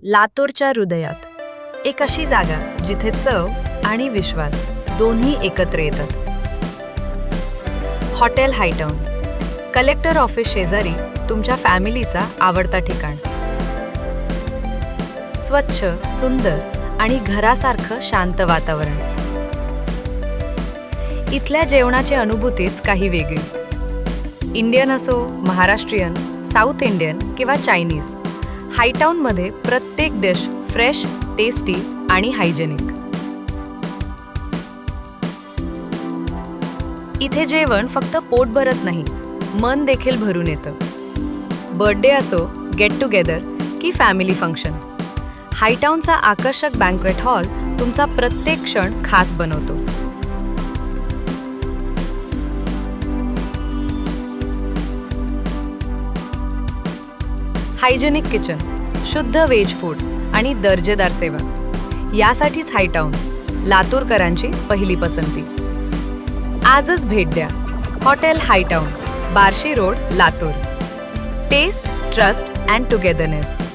लातूरच्या हृदयात एक अशी जागा जिथे चव आणि विश्वास दोन्ही एकत्र येतात. हॉटेल हायटाउन, कलेक्टर ऑफिस शेजारी तुमच्या फॅमिलीचा आवडता ठिकाण. स्वच्छ, सुंदर आणि घरासारखं शांत वातावरण. इथल्या जेवणाची अनुभूतीच काही वेगळी. इंडियन असो, महाराष्ट्रीयन, साऊथ इंडियन किंवा चायनीज, हायटाउनमध्ये प्रत्येक डिश फ्रेश, टेस्टी आणि हायजेनिक. इथे जेवण फक्त पोट भरत नाही, मन देखील भरून येतं. बर्थडे असो, गेट टुगेदर की फॅमिली फंक्शन, हायटाउनचा आकर्षक बँक्वेट हॉल तुमचा प्रत्येक क्षण खास बनवतो. हायजेनिक किचन, शुद्ध व्हेज फूड आणि दर्जेदार सेवा, यासाठीच हायटाउन लातूरकरांची पहिली पसंती. आजच भेट द्या. Hotel Hightown, Barshi road, Latur. Taste, trust and togetherness.